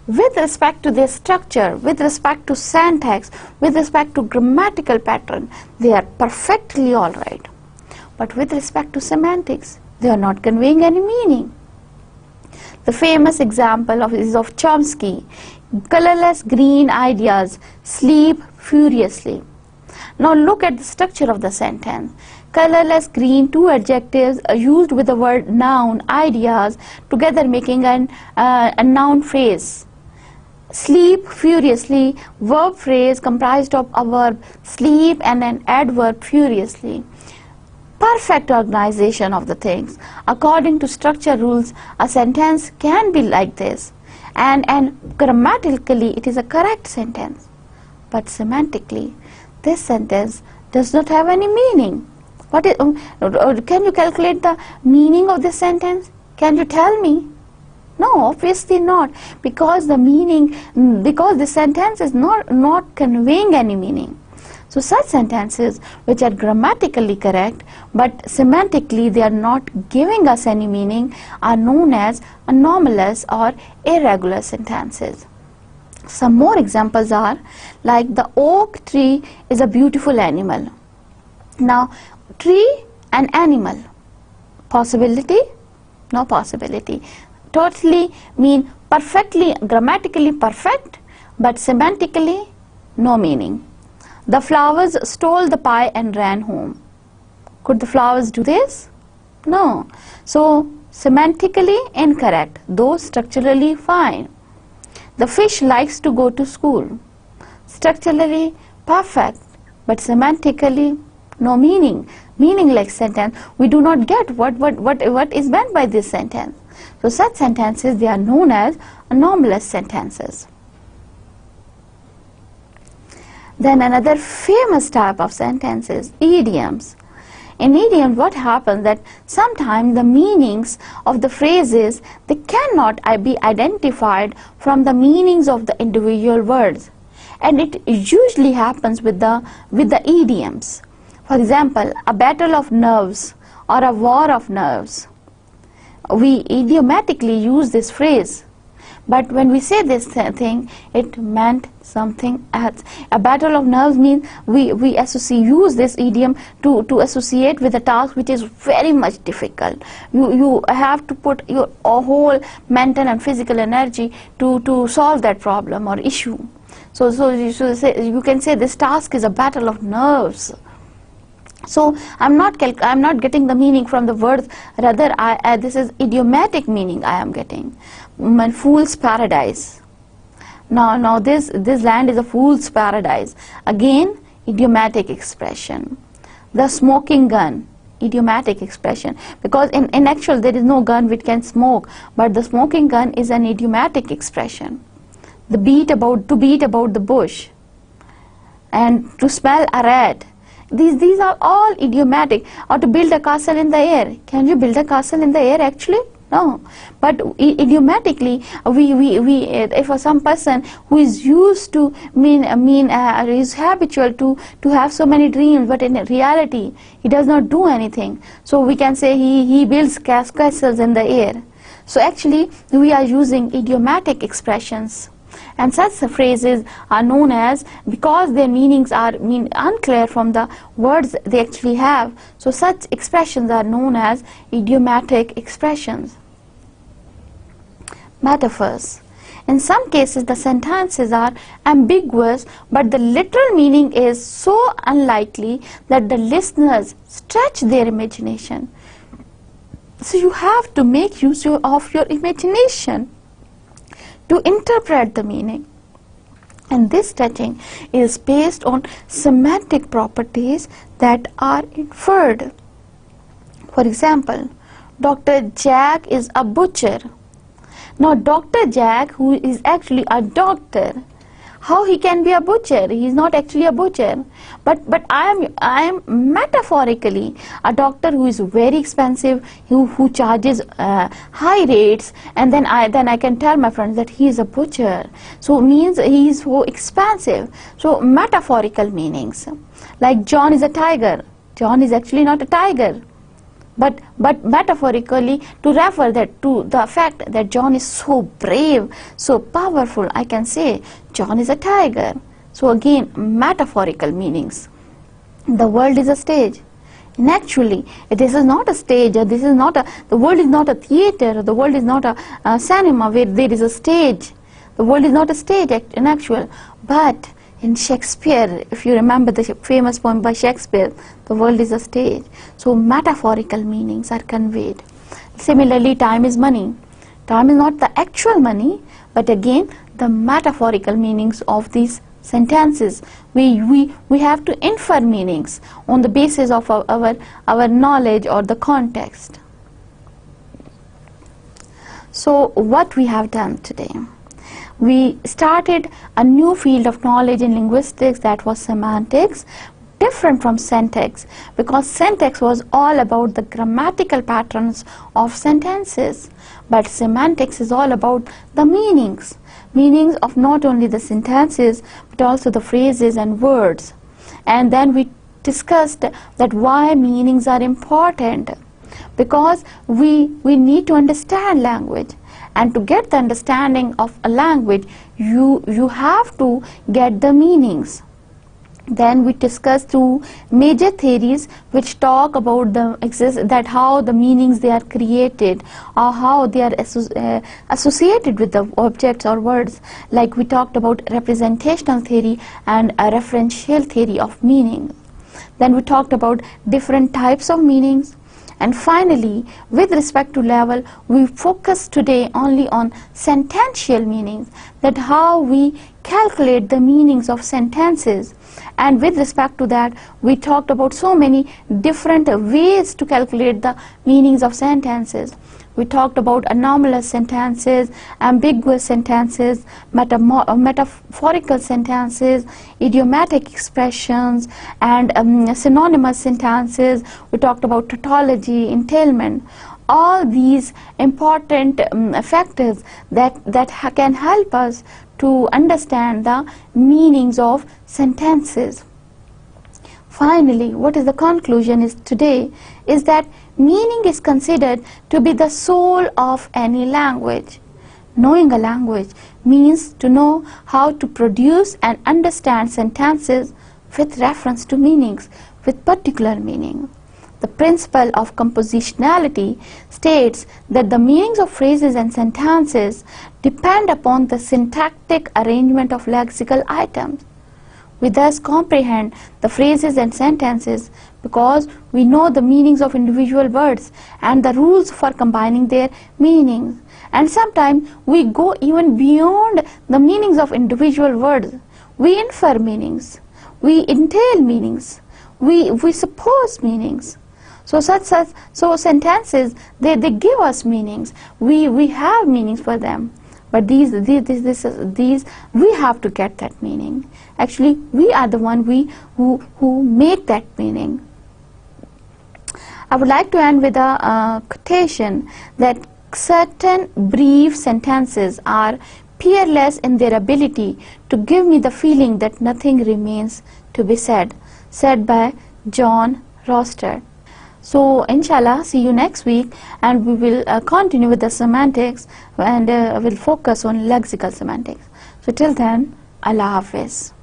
with respect to their structure, with respect to syntax, with respect to grammatical pattern, they are perfectly all right. But with respect to semantics, they are not conveying any meaning. The famous example is of Chomsky. Colorless green ideas sleep furiously. Now look at the structure of the sentence. Colorless green, two adjectives are used with the word noun, ideas, together making a noun phrase. Sleep furiously, verb phrase comprised of a verb sleep and an adverb furiously. Perfect organization of the things. According to structure rules, a sentence can be like this, and grammatically it is a correct sentence. But semantically, this sentence does not have any meaning. What is, can you calculate the meaning of this sentence? Can you tell me? No, obviously not, because the sentence is not conveying any meaning. So such sentences which are grammatically correct but semantically they are not giving us any meaning are known as anomalous or irregular sentences. Some more examples are like the oak tree is a beautiful animal. Now, tree and animal, possibility? No possibility. Totally mean perfectly, grammatically perfect, but semantically no meaning. The flowers stole the pie and ran home. Could the flowers do this? No. So semantically incorrect, though structurally fine. The fish likes to go to school. Structurally perfect, but semantically no meaning. Meaningless sentence. We do not get what is meant by this sentence. So such sentences, they are known as anomalous sentences. Then another famous type of sentences, idioms. In idioms, what happens that sometimes the meanings of the phrases, they cannot be identified from the meanings of the individual words, and it usually happens with the idioms. For example, a battle of nerves or a war of nerves. We idiomatically use this phrase, but when we say this thing, it meant something else. A battle of nerves means we use this idiom to associate with a task which is very much difficult. You have to put your whole mental and physical energy to solve that problem or issue. So you can say this task is a battle of nerves. So I'm not getting the meaning from the words, rather this is idiomatic meaning I am getting. Fool's paradise. Now this land is a fool's paradise. Again, idiomatic expression. The smoking gun, idiomatic expression, because in actual there is no gun which can smoke, but the smoking gun is an idiomatic expression. To beat about the bush, and to smell a rat. These are all idiomatic. Or to build a castle in the air. Can you build a castle in the air actually? No. But idiomatically, if some person who is used to is habitual to have so many dreams, but in reality he does not do anything. So we can say he builds castles in the air. So actually we are using idiomatic expressions. And such phrases are known as, because their meanings are unclear from the words they actually have, so such expressions are known as idiomatic expressions. Metaphors. In some cases the sentences are ambiguous, but the literal meaning is so unlikely that the listeners stretch their imagination. So you have to make use of your imagination to interpret the meaning. And this touching is based on semantic properties that are inferred. For example, Dr. Jack is a butcher. Now Dr. Jack, who is actually a doctor, how he can be a butcher? He is not actually a butcher. But I am metaphorically a doctor who is very expensive, who charges high rates, and then I can tell my friends that he is a butcher. So it means he is so expensive. So metaphorical meanings. Like John is a tiger. John is actually not a tiger. But metaphorically, to refer that to the fact that John is so brave, so powerful, I can say John is a tiger. So again, metaphorical meanings. The world is a stage. And actually, this is not a stage. This is not the world is not a theater. The world is not a cinema where there is a stage. The world is not a stage in actual. But in Shakespeare, if you remember the famous poem by Shakespeare, the world is a stage. So metaphorical meanings are conveyed. Similarly, time is money. Time is not the actual money, but again, the metaphorical meanings of these sentences. We have to infer meanings on the basis of our knowledge or the context. So what we have done today? We started a new field of knowledge in linguistics, that was semantics, different from syntax, because syntax was all about the grammatical patterns of sentences, but semantics is all about the meanings of not only the sentences but also the phrases and words. And then we discussed that why meanings are important, because we need to understand language. And to get the understanding of a language, you have to get the meanings. Then we discussed two major theories which talk about how the meanings they are created, or how they are associated with the objects or words. Like we talked about representational theory and a referential theory of meaning. Then we talked about different types of meanings. And finally, with respect to level, we focus today only on sentential meanings, that how we calculate the meanings of sentences. And with respect to that, we talked about so many different ways to calculate the meanings of sentences. We talked about anomalous sentences, ambiguous sentences, metaphorical sentences, idiomatic expressions, and synonymous sentences. We talked about tautology, entailment. All these important factors that can help us to understand the meanings of sentences. Finally, what is the conclusion is today is that meaning is considered to be the soul of any language. Knowing a language means to know how to produce and understand sentences with reference to meanings, with particular meaning. The principle of compositionality states that the meanings of phrases and sentences depend upon the syntactic arrangement of lexical items. We thus comprehend the phrases and sentences because we know the meanings of individual words and the rules for combining their meanings. And sometimes we go even beyond the meanings of individual words. We infer meanings, we entail meanings, we suppose meanings. So sentences, they give us meanings. We have meanings for them. But these we have to get that meaning. Actually, we are the one who make that meaning. I would like to end with a quotation that certain brief sentences are peerless in their ability to give me the feeling that nothing remains to be said by John Roster. So inshallah, see you next week, and we will continue with the semantics, and will focus on lexical semantics. So till then, Allah Hafiz.